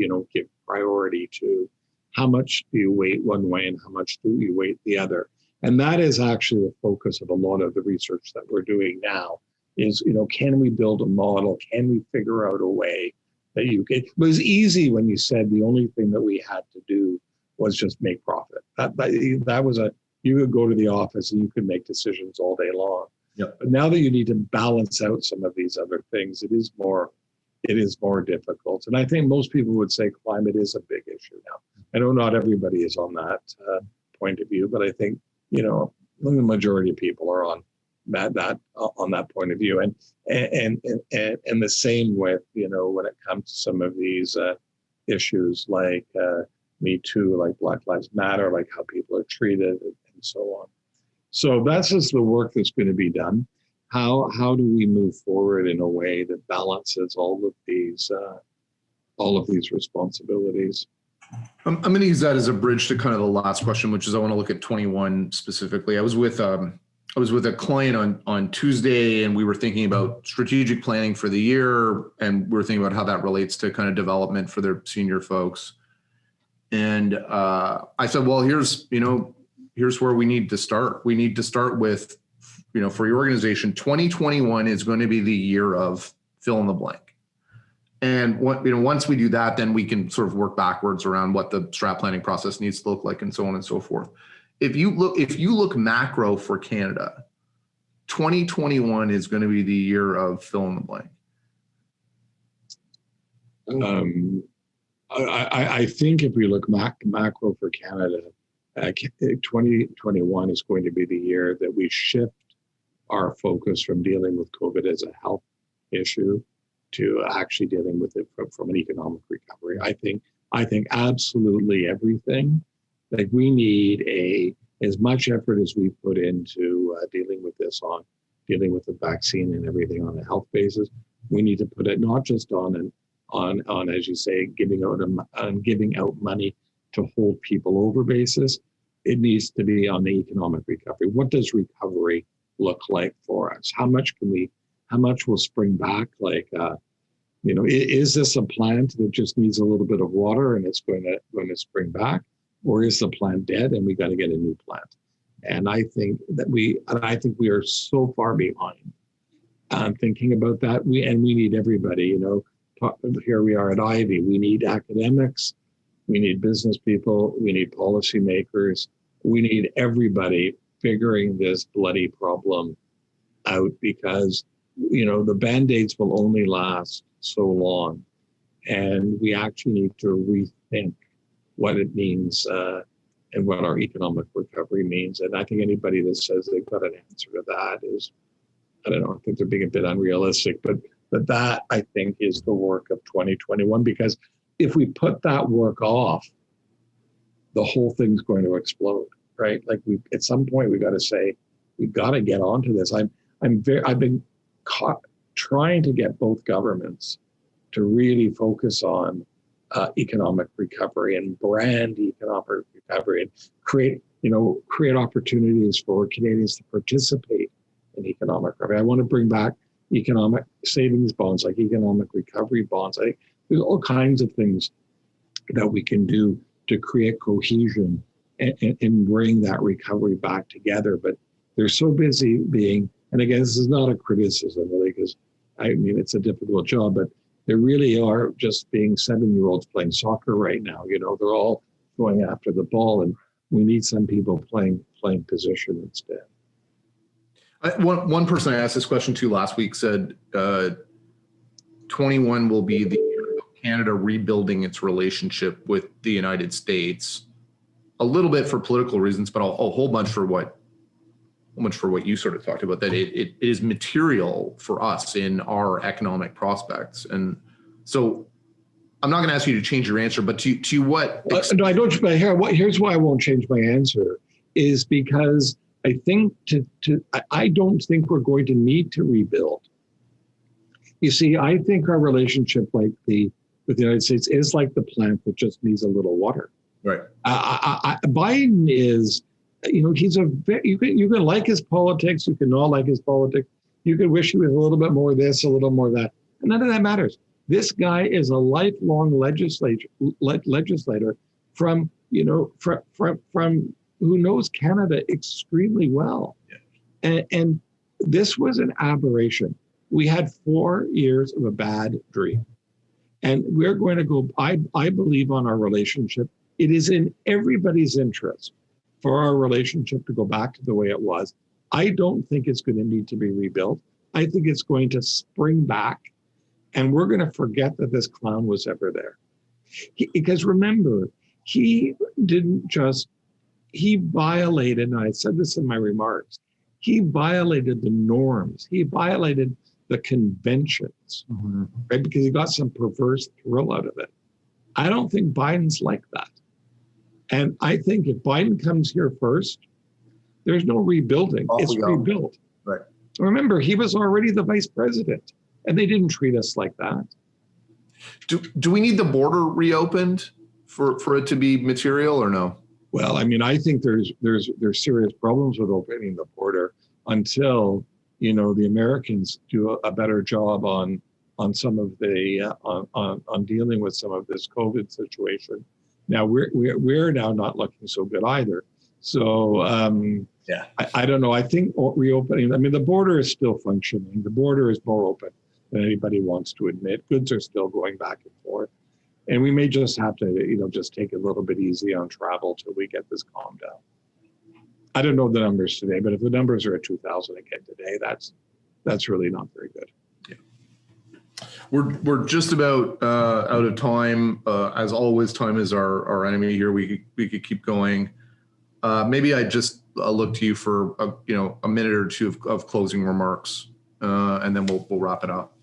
priority to? How much do you weight one way and how much do you weight the other? And that is actually the focus of a lot of the research that we're doing now, is, can we build a model? Can we figure out a way that you can? It was easy when you said the only thing that we had to do was just make profit. That was you could go to the office and you could make decisions all day long. Yep. But now that you need to balance out some of these other things, it is more difficult. And I think most people would say climate is a big issue now. I know not everybody is on that point of view, but I think, the majority of people are on that point of view. And the same with, when it comes to some of these issues like Me Too, like Black Lives Matter, like how people are treated and so on. So that's just the work that's going to be done. How do we move forward in a way that balances all of these responsibilities? I'm going to use that as a bridge to kind of the last question, which is I want to look at 21 specifically. I was with a client on Tuesday, and we were thinking about strategic planning for the year, and we were thinking about how that relates to kind of development for their senior folks. And I said, well, here's where we need to start. We need to start with, for your organization, 2021 is going to be the year of fill in the blank. And once we do that, then we can sort of work backwards around what the strat planning process needs to look like and so on and so forth. If you look macro for Canada, 2021 is going to be the year of fill in the blank. I think if we look macro for Canada, 2021 is going to be the year that we shift our focus from dealing with COVID as a health issue to actually dealing with it from an economic recovery. I think absolutely everything. Like we need as much effort as we put into dealing with the vaccine and everything on a health basis. We need to put it not just on as you say, giving out money to hold people over basis. It needs to be on the economic recovery. What does recovery look like for us? How much will spring back? Is this a plant that just needs a little bit of water and it's going to spring back, or is the plant dead and we got to get a new plant? And I think we are so far behind thinking about that. We need everybody. Here we are at Ivey. We need academics, we need business people, we need policymakers, we need everybody figuring this bloody problem out, because the band-aids will only last so long, and we actually need to rethink what it means and what our economic recovery means. And I think anybody that says they've got an answer to that is, I don't know, I think they're being a bit unrealistic, but that I think is the work of 2021, because if we put that work off, the whole thing's going to explode, right? Like at some point we got to say, we got to get onto this. I've been trying to get both governments to really focus on economic recovery and brand economic recovery and create opportunities for Canadians to participate in economic recovery. I want to bring back economic savings bonds, like economic recovery bonds. I think there's all kinds of things that we can do to create cohesion and bring that recovery back together. But they're so busy being, and again, this is not a criticism, really, because it's a difficult job, but they really are just being 7-year-olds playing soccer right now. They're all going after the ball, and we need some people playing position instead. One person I asked this question to last week said 21 will be the year of Canada rebuilding its relationship with the United States, a little bit for political reasons, but a whole bunch for what you sort of talked about, that it is material for us in our economic prospects. And so I'm not going to ask you to change your answer, but to what? No, I don't. Here's why I won't change my answer, is because I think I don't think we're going to need to rebuild. You see, I think our relationship with the United States is like the plant that just needs a little water. Right. Biden is, he's you can like his politics, you can not like his politics, you can wish he was a little bit more this, a little more that, and none of that matters. This guy is a lifelong legislator from who knows Canada extremely well. Yeah. And this was an aberration. We had 4 years of a bad dream. And we're going to go, I believe on our relationship, it is in everybody's interest for our relationship to go back to the way it was. I don't think it's going to need to be rebuilt. I think it's going to spring back, and we're going to forget that this clown was ever there. Because remember, he violated, and I said this in my remarks, he violated the norms. He violated the conventions, right? Because he got some perverse thrill out of it. I don't think Biden's like that. And I think if Biden comes here first, there's no rebuilding. It's rebuilt. Right. Remember, he was already the vice president, and they didn't treat us like that. Do we need the border reopened for it to be material or no? Well, I mean, I think there's serious problems with opening the border until, you know, the Americans do a better job on some of the on dealing with some of this COVID situation. Now we're now not looking so good either. So I don't know. I think reopening. I mean, the border is still functioning. The border is more open than anybody wants to admit. Goods are still going back and forth, and we may just have to, you know, just take it a little bit easy on travel till we get this calmed down. I don't know the numbers today, but if the numbers are at 2,000 again today, that's really not very good. Yeah. We're just about out of time. As always, time is our enemy here. We could keep going. Maybe I just look to you for a minute or two of closing remarks, and then we'll wrap it up.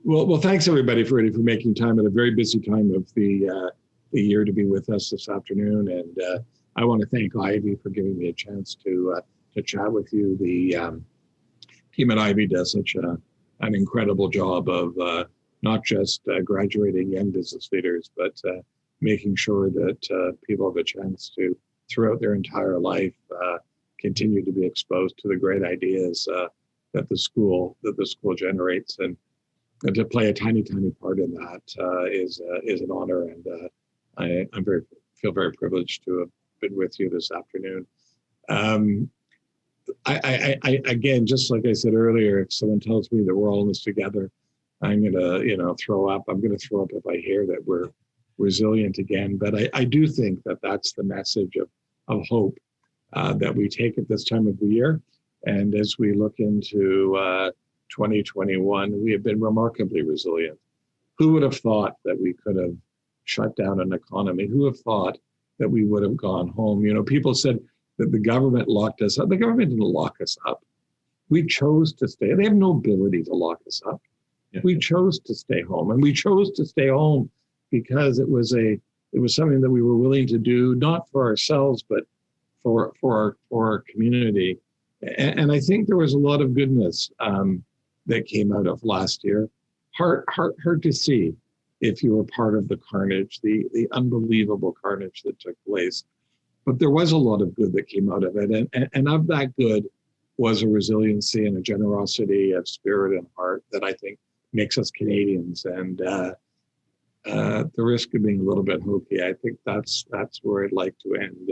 Well, thanks everybody for making time at a very busy time of the year to be with us this afternoon, and I want to thank Ivey for giving me a chance to chat with you. The team at Ivey does such an incredible job of not just graduating young business leaders, but making sure that people have a chance to, throughout their entire life, continue to be exposed to the great ideas that the school generates, and to play a tiny part in that is an honor, and I feel very privileged to have been with you this afternoon. I again, just like I said earlier, if someone tells me that we're all in this together, I'm gonna throw up. I'm gonna throw up if I hear that we're resilient again. But I do think that that's the message of hope that we take at this time of the year. And as we look into 2021, we have been remarkably resilient. Who would have thought that we could have shut down an economy? Who would have thought that we would have gone home? You know, people said that the government locked us up. The government didn't lock us up. We chose to stay. They have no ability to lock us up. Yeah. We chose to stay home, and we chose to stay home because it was something that we were willing to do, not for ourselves, but for our community. And I think there was a lot of goodness that came out of last year. Hard to see if you were part of the carnage, the unbelievable carnage that took place. But there was a lot of good that came out of it. And of that good was a resiliency and a generosity of spirit and heart that I think makes us Canadians. And the risk of being a little bit hokey, I think that's where I'd like to end.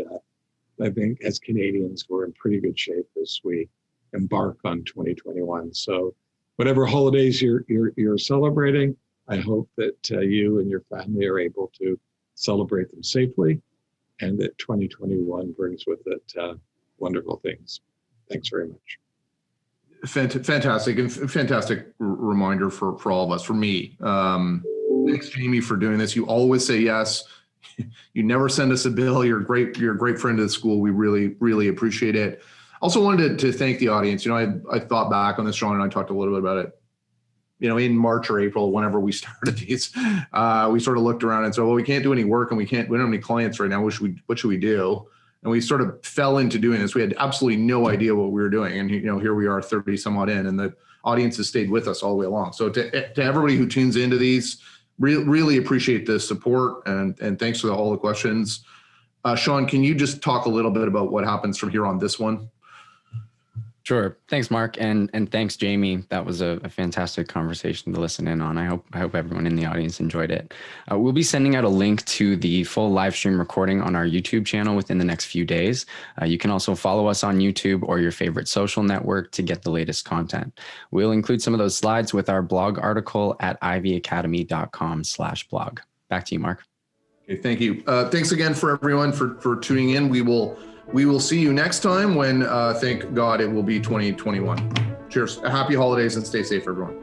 I think as Canadians, we're in pretty good shape as we embark on 2021. So whatever holidays you're celebrating, I hope that you and your family are able to celebrate them safely, and that 2021 brings with it wonderful things. Thanks very much. Fantastic, and fantastic reminder for all of us, for me. Thanks, Jamie, for doing this. You always say yes. You never send us a bill. You're a great friend of the school. We really appreciate it. Also wanted to thank the audience. You know, I thought back on this, Sean, and I talked a little bit about it. You know, in March or April, whenever we started these, we sort of looked around and said, well, we can't do any work and we don't have any clients right now. What should we do? And we sort of fell into doing this. We had absolutely no idea what we were doing. And, you know, here we are 30 some odd in, and the audience has stayed with us all the way along. So to everybody who tunes into these, really appreciate the support, and thanks for all the questions. Sean, can you just talk a little bit about what happens from here on this one? Sure. Thanks, Mark. And thanks, Jamie. That was a fantastic conversation to listen in on. I hope everyone in the audience enjoyed it. We'll be sending out a link to the full live stream recording on our YouTube channel within the next few days. You can also follow us on YouTube or your favorite social network to get the latest content. We'll include some of those slides with our blog article at ivyacademy.com/blog. Back to you, Mark. Okay, thank you. Thanks again for everyone for tuning in. We will see you next time when, thank God, it will be 2021. Cheers. Happy holidays and stay safe, everyone.